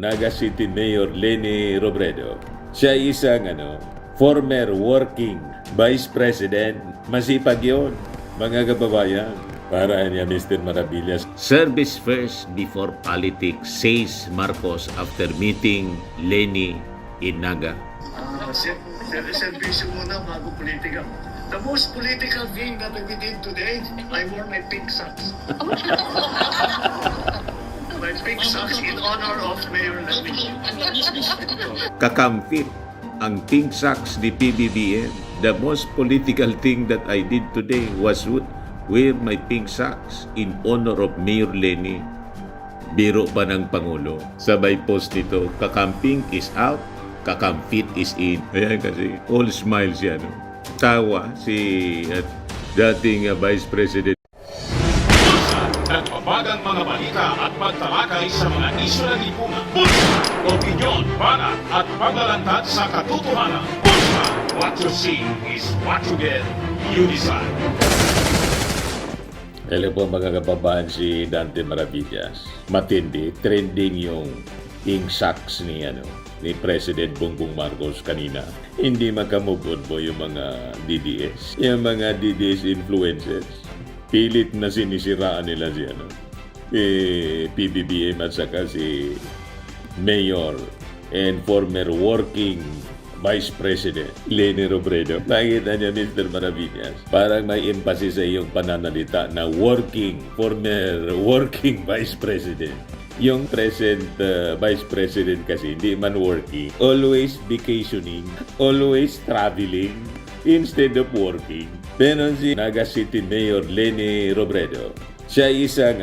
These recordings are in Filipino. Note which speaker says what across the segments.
Speaker 1: Naga City Mayor Leni Robredo. Siya isang former working vice president. Masipag yun, mga kababayan. Para niya, Mr. Maravillas.
Speaker 2: Service first before politics, says Marcos after meeting Leni in Naga.
Speaker 3: Servisyo muna bago politika. The most political thing that we did today, I wore my pink socks. My pink socks in honor of Mayor Leni.
Speaker 2: Kakamfit ang pink socks ni PBBM. The most political thing that I did today was wear my pink socks in honor of Mayor Leni. Biro pa ng Pangulo. Sabay post nito, kakamping is out, kakamfit is in. Ayan kasi, all smiles yan. Tawa si dating Vice President.
Speaker 4: Nagpapagang mga balita at pagtalakay sa mga isyu ng lipunan. Bulsa! Opinyon, banat at paglalantad sa katotohanan. Bulsa! What you see is what you get. You decide.
Speaker 1: Hello po mga kababayan, si Dante Maravillas. Matindi, trending yung pink socks ni President Bongbong Marcos kanina. Hindi makamove on po yung mga DDS. Yung mga DDS influencers. Pilit na sinisiraan nila si PBBM at saka si Mayor and former working Vice President Leni Robredo. Nakita niya, Mr. Maravillas, parang may emphasis sa iyong pananalita na former working Vice President. Yung present Vice President kasi hindi man working, always vacationing, always traveling instead of working. Pero si Naga City Mayor Leni Robredo, siya isang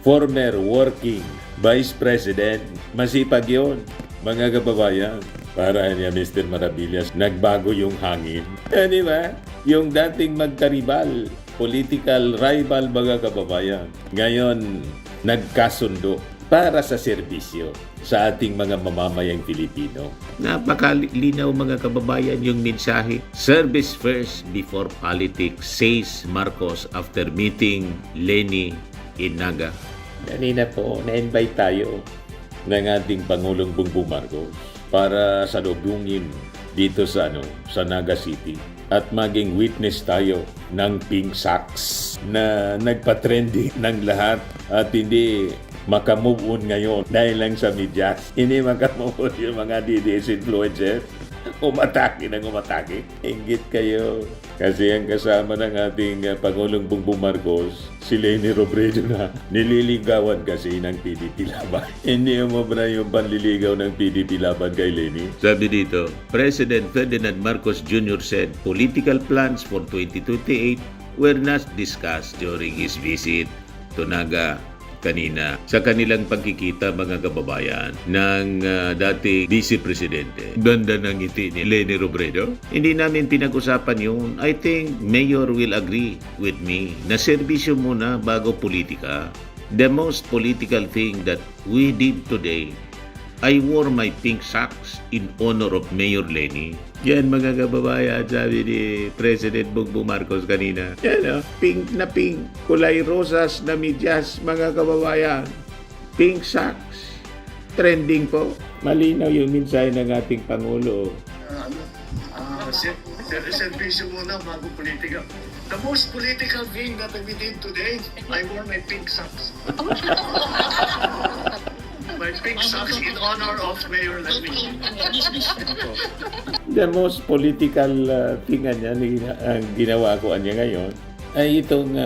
Speaker 1: former working Vice President. Masipag yun, mga kababayan. Para niya, Mr. Maravillas, nagbago yung hangin. Di ba? Yung dating magkaribal, political rival, mga kababayan. Ngayon, nagkasundo para sa serbisyo sa ating mga mamamayang Pilipino.
Speaker 2: Napakalinaw mga kababayan yung mensahe. Service first before politics, says Marcos after meeting Leni in Naga.
Speaker 1: Kanina po, na-invite tayo ng ating Pangulong Bongbong Marcos para salubungin dito sa Naga City at maging witness tayo ng pink socks na nagpa-trending ng lahat at hindi makamove on ngayon dahil lang sa media. Hindi makamove on yung mga DDS influencers. Umatake ng umatake. Inggit kayo. Kasi ang kasama ng ating Pangulong Bongbong Marcos, si Leni Robredo na nililigawan kasi ng PDP laban. Hindi mo ba yung panliligaw ng PDP laban kay Leni?
Speaker 2: Sabi dito, President Ferdinand Marcos Jr. said political plans for 2028 were not discussed during his visit to Naga kanina sa kanilang pagkikita mga kababayan ng dating Vice Presidente. Ganda ng ngiti ni Leni Robredo. Hindi namin pinag-usapan yun. I think Mayor will agree with me na serbisyo muna bago politika. The most political thing that we did today, I wore my pink socks in honor of Mayor Leni. Yan mga kababayan, sabi ni President Bongbong Marcos kanina. Yan pink na pink, kulay rosas na medyas mga kababayan. Pink socks. Trending po. Malinaw yung mensahe ng ating Pangulo.
Speaker 3: Servisyo muna bago politika. The most political thing that we did today, I wore my pink socks. My pink socks in honor of Mayor Leni.
Speaker 1: The most political thing niya, ang ginawa ko niya ngayon, ay itong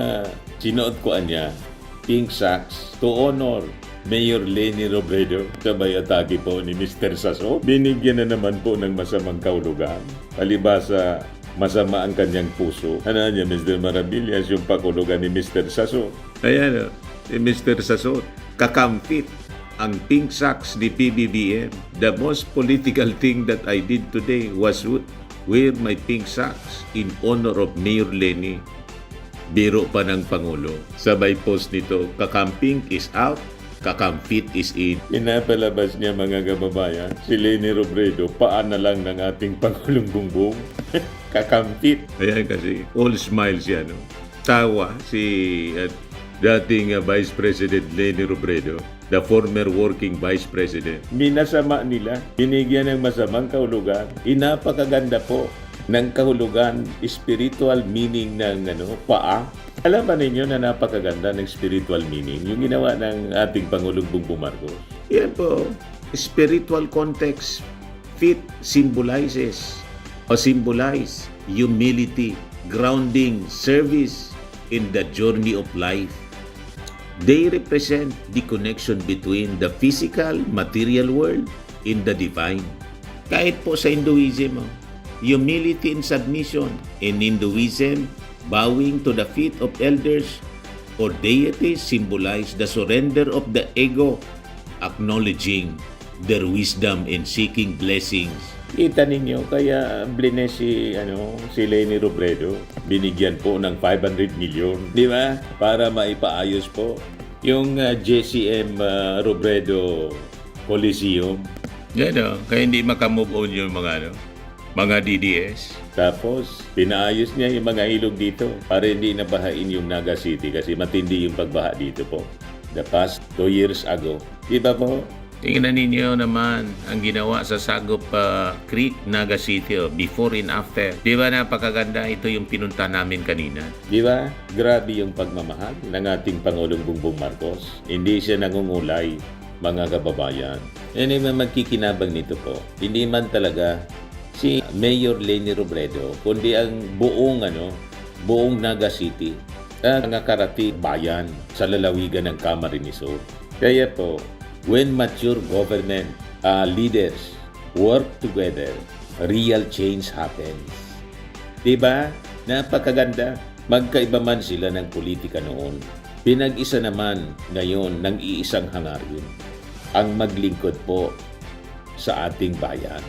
Speaker 1: sinuot ko niya, pink socks, to honor Mayor Leni Robredo. Sabay atake po ni Mr. Saso. Binigyan na naman po ng masamang kaulugan. Palibasa, masama ang kanyang puso. Ano niya, Mr. Maravillas, yung pakulugan ni Mr. Saso. Ayan si Mr. Saso, kakamfit ang pink socks ni PBBM. The most political thing that I did today was wear my pink socks in honor of Mayor Leni. Biro pa ng Pangulo. Sabay post nito, kakamping is out, kakamfit is in. Pinapalabas niya mga kababayan, si Leni Robredo, paan na lang ng ating Pangulong Bongbong. Kakamfit. Ayan kasi, all smiles yan. Tawa si dating Vice President Leni Robredo.
Speaker 2: the former working vice president.
Speaker 1: Minasama nila, binigyan ng masamang kahulugan. Inapakaganda po ng kahulugan, spiritual meaning ng paa. Alam ba ninyo na napakaganda ng spiritual meaning yung ginawa ng ating Pangulong Bongbong Marcos?
Speaker 2: Yan po, spiritual context, feet symbolize humility, grounding, service in the journey of life. They represent the connection between the physical, material world and the divine. Kahit po sa Hinduism, humility and submission. In Hinduism, bowing to the feet of elders or deities symbolize the surrender of the ego, acknowledging their wisdom and seeking blessings.
Speaker 1: Kita ninyo, kaya blines si Leni Robredo, binigyan po ng 500 million, di ba? Para maipaayos po yung JCM Robredo Coliseum.
Speaker 2: Yan kaya hindi makamove on yung mga DDS.
Speaker 1: Tapos, pinaayos niya yung mga ilog dito para hindi nabahain yung Naga City kasi matindi yung pagbaha dito po. The past 2 years ago. Di ba po?
Speaker 2: Tingnan ninyo naman ang ginawa sa Sagop Creek, Naga City, before and after. Di ba napakaganda? Ito yung pinunta namin kanina.
Speaker 1: Di ba? Grabe yung pagmamahal ng ating Pangulong Bongbong Marcos. Hindi siya nangungulay, mga kababayan. Yan yung magkikinabang nito po. Hindi man talaga si Mayor Leni Robredo, kundi ang buong Naga City at mga karati bayan sa lalawigan ng Camarines Sur. Kaya po, when mature government leaders work together, real change happens. Diba? Napakaganda. Magkaiba man sila ng politika noon. Pinag-isa naman ngayon ng iisang hangarin. Ang maglingkod po sa ating bayan.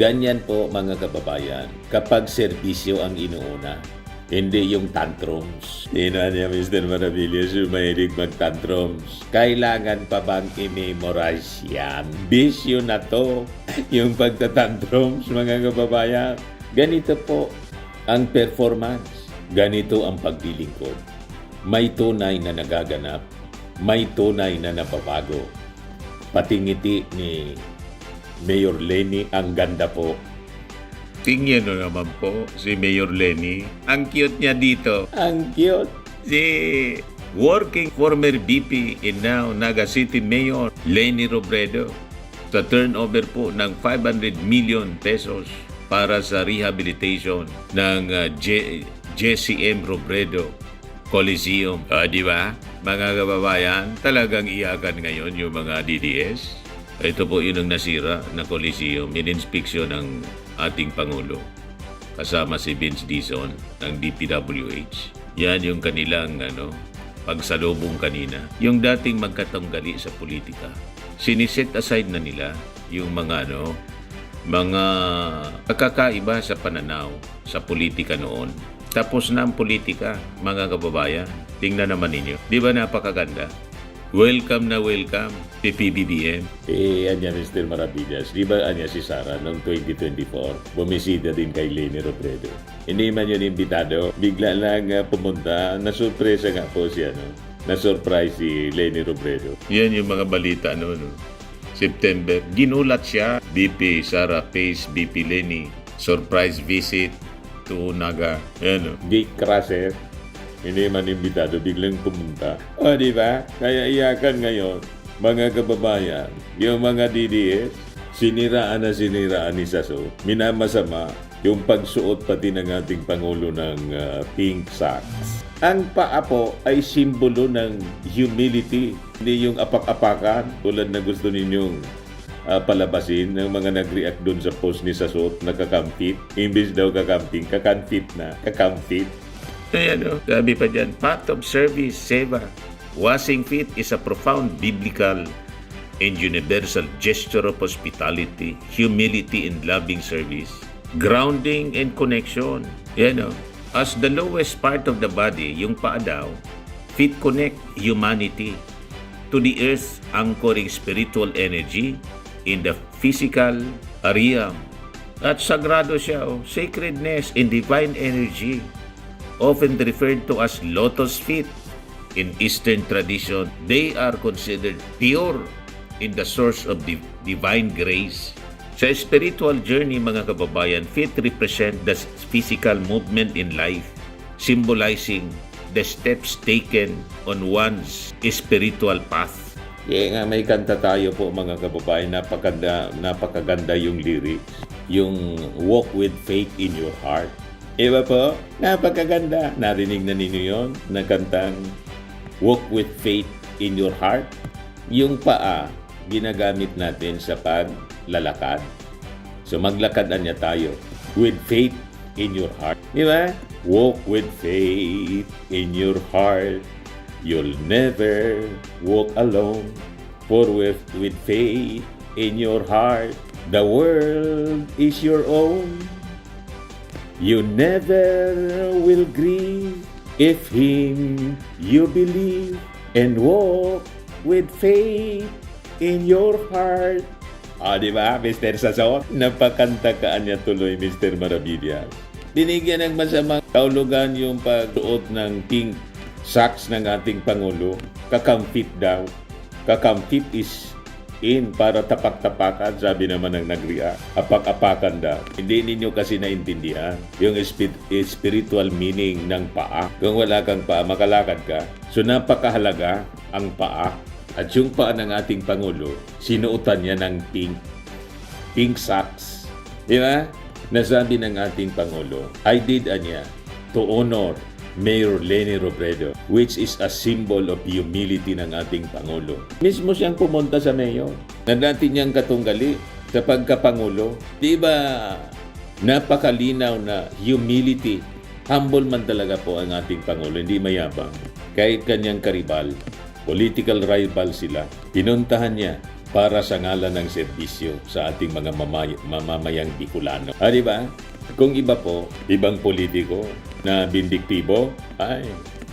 Speaker 1: Ganyan po mga kababayan, kapag serbisyo ang inuuna, hindi yung tantrums. Tingnan niya, Mr. Maravillas, yung mahilig mag-tantrums. Kailangan pa bang i-memorize yan? Bisyo na to, yung pagtatantrums, mga kababayan. Ganito po ang performance. Ganito ang paglilingkod. May tunay na nagaganap. May tunay na nababago. Pati ngiti ni Mayor Leni, ang ganda po.
Speaker 2: Tingnan nyo naman po si Mayor Leni. Ang cute niya dito.
Speaker 1: Ang cute.
Speaker 2: Si working former VP and now Naga City Mayor Leni Robredo sa turnover po ng 500 million pesos para sa rehabilitation ng JCM Robredo Coliseum. Di ba? Mga kababayan, talagang iyakan ngayon yung mga DDS. Ito po yun ang nasira na Coliseum, in-inspeksyon ng ating Pangulo. Kasama si Vince Dizon ng DPWH. Yan yung kanilang pagsalubong kanina. Yung dating magkatanggali sa politika. Siniset aside na nila yung mga pagkakaiba sa pananaw sa politika noon. Tapos na ang politika, mga kababayan. Tingnan naman ninyo. Di ba napakaganda? Welcome na welcome, PBBM.
Speaker 1: Anya Mr. Maravillas, di ba anya si Sara noong 2024, bumisita din kay Leni Robredo. Hindi man yun imbitado, bigla lang pumunta, nasurpresa nga po siya, na-surprise si Leni Robredo.
Speaker 2: Yan yung mga balita September, ginulat siya, BP Sara Pace, BP Leni, surprise visit to Naga.
Speaker 1: Gate crusher. Hindi man imbitado, biglang pumunta. O, di ba? Kaya iyakan ngayon, mga kababayan, yung mga DDS, siniraan ni Saso. Minamasama yung pagsuot pati ng ating Pangulo ng pink socks. Ang paa po ay simbolo ng humility. Hindi yung apak-apakan tulad na gusto ninyong palabasin ng mga nag-react doon sa post ni Saso na kakampit. Imbis daw kakamping, kakanfit na, kakampit.
Speaker 2: Sabi pa dyan, path of service, seva. Washing feet is a profound biblical and universal gesture of hospitality, humility, and loving service. Grounding and connection. As the lowest part of the body, yung paa daw, feet connect humanity to the earth, anchoring spiritual energy in the physical realm. At sagrado siya, sacredness and divine energy, often referred to as lotus feet, In Eastern tradition, they are considered pure in the source of divine grace. Sa spiritual journey, mga kababayan, feet represent the physical movement in life, symbolizing the steps taken on one's spiritual path.
Speaker 1: Nga may kanta tayo po mga kababayan, napakaganda yung lyrics. Yung walk with faith in your heart. Iba po, napakaganda. Narinig na ninyo yun na kantang walk with faith in your heart. Yung paa, ginagamit natin sa paglalakad. So maglakad niya tayo with faith in your heart. Di ba? Walk with faith in your heart. You'll never walk alone. For with faith in your heart, the world is your own. You never will grieve if Him you believe and walk with faith in your heart. Di ba, Mr. Sazor? Napakanta ka niya tuloy, Mr. Maravillas. Binigyan ng masamang kaulugan yung pagsuot ng pink socks ng ating Pangulo. Kakampit daw. Kakampit is in para tapak-tapakan, sabi naman ng nag-react. Apak-apakan daw. Hindi ninyo kasi naintindihan yung spiritual meaning ng paa. Kung wala kang paa, makalakad ka. So napakahalaga ang paa. At yung paa ng ating Pangulo, sinuotan niya ng pink socks. Di ba? Nasabi ng ating Pangulo, I did niya to honor Mayor Leni Robredo, which is a symbol of humility ng ating Pangulo. Mismo siyang pumunta sa mayor na dati niyang katunggali sa pagkapangulo. Di ba napakalinaw na humility? Humble man talaga po ang ating Pangulo, hindi mayabang. Kahit kanyang karibal, political rival sila, pinuntahan niya para sa ngalan ng serbisyo sa ating mga mamamayang Bicolano. Di ba? Kung iba po, ibang politiko na bindiktibo, ay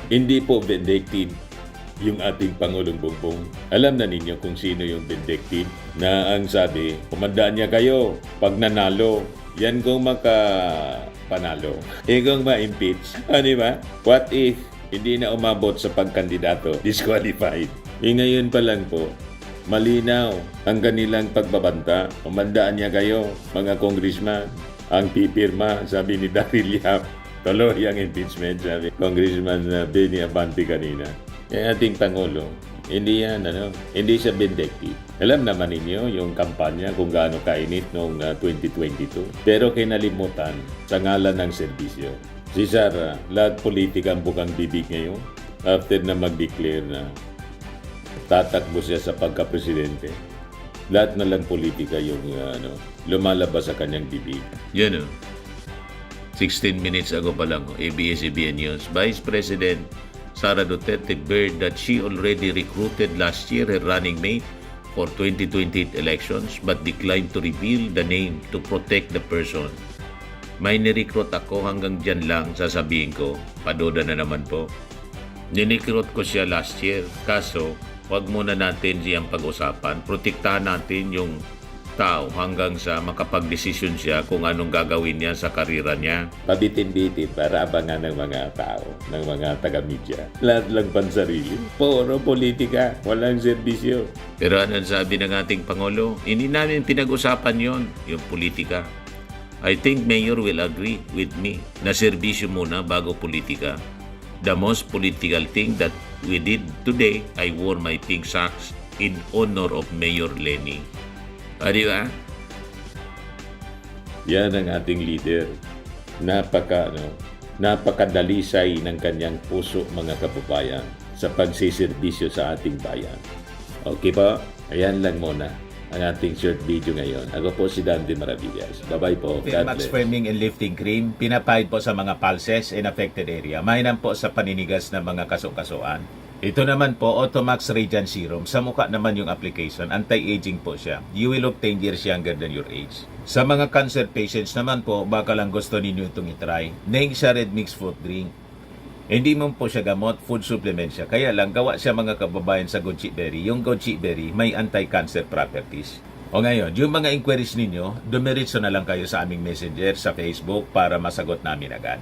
Speaker 1: hindi po vindictive yung ating Pangulong Bongbong. Alam na ninyo kung sino yung vindictive na ang sabi, kumandaan niya kayo pag nanalo. Yan kung makapanalo. Kung ma-impeach. Di ba? What if hindi na umabot sa pagkandidato? Disqualified. Ngayon pa lang po, malinaw ang kanilang pagbabanta. Kumandaan niya kayo, mga congressman. Ang pipirma, sabi ni Daryl Yap, tuloy ang impeachment, sabi Congressman Benny Abante kanina. Yung ating Pangulo, hindi yan, hindi siya vindictive. Alam naman ninyo yung kampanya kung gaano kainit noong 2022. Pero kinalimutan sa ngalan ng serbisyo. Si Sara, lahat politika ang bukang bibig ngayon after na mag-declare na tatakbo siya sa pagka-presidente. Lahat na lang politika yung lumalabas sa kanyang bibig.
Speaker 2: Yan 16 minutes ago pa lang, ABS-CBN News, Vice President Sara Duterte barred that she already recruited last year her running mate for 2028 elections but declined to reveal the name to protect the person. May nirecruit ako, hanggang dyan lang sasabihin ko, paduda na naman po. Nirecruit ko siya last year, kaso wag muna natin siyang pag-usapan. Protektahan natin yung tao hanggang sa makapag-desisyon siya kung anong gagawin niya sa karera niya.
Speaker 1: Pabitin-bitin para abangan ng mga tao, ng mga taga-media. Lahat lang pansarili. Puro politika, walang serbisyo.
Speaker 2: Pero anong sabi ng ating Pangulo? Hindi namin pinag-usapan yon, yung politika. I think Mayor will agree with me na serbisyo muna bago politika. The most political thing that we did today, I wore my pink socks in honor of Mayor Leni. Di ba?
Speaker 1: Yan ang ating leader. Napakadalisay ng kanyang puso, mga kababayan, sa pagsiservisyo sa ating bayan. Okay po? Ayan lang muna ang ating short video ngayon. Ako po si Dante Maravillas. Bye-bye po. God
Speaker 5: Max
Speaker 1: bless.
Speaker 5: Firming and Lifting Cream, pinapahid po sa mga pulses in affected area. Mainam po sa paninigas ng mga kaso-kasuan. Ito naman po, Automax Radiant Serum. Sa mukha naman yung application, anti-aging po siya. You will look 10 years younger than your age. Sa mga cancer patients naman po, baka lang gusto ninyo itong itry. Nengsia Red Mix Fruit Drink. Hindi mo po siya gamot, food supplement siya. Kaya lang, gawa siya mga kababayan sa goji berry. Yung goji berry may anti-cancer properties. O ngayon, yung mga inquiries ninyo, dumiritso na lang kayo sa aming messenger sa Facebook para masagot namin agad.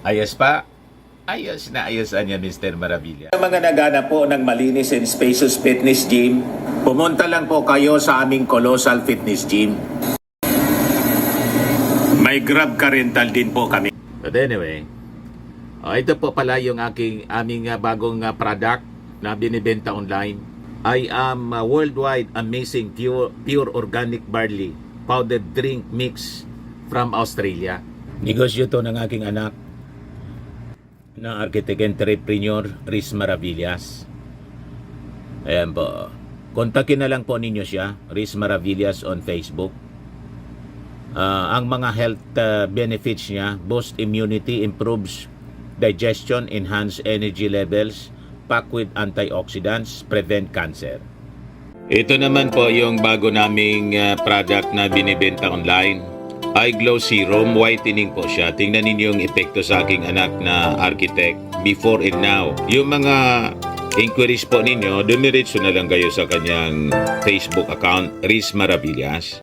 Speaker 5: Ayos pa, Ayos na ayos niya, Mr. Maravilla.
Speaker 2: Sa mga nagana po ng malinis and spacious fitness gym, pumunta lang po kayo sa aming Colossal Fitness Gym. May Grab car rental din po kami.
Speaker 5: But anyway, ito po pala yung aming bagong product na binibenta online. I am worldwide amazing pure organic barley powdered drink mix from Australia. Negosyo to ng aking anak na architect entrepreneur Riz Maravillas. Ayan po. Kontakin na lang po ninyo siya, Riz Maravillas on Facebook. Ang mga health benefits niya, boost immunity, improves digestion, enhance energy levels, packed with antioxidants, prevent cancer. Ito naman po yung bago naming product na binibenta online. Eye Glow Serum, whitening po siya. Tingnan ninyo yung epekto sa aking anak na architect before and now. Yung mga inquiries po ninyo, dumiretso na lang kayo sa kanyang Facebook account, Riz Maravillas.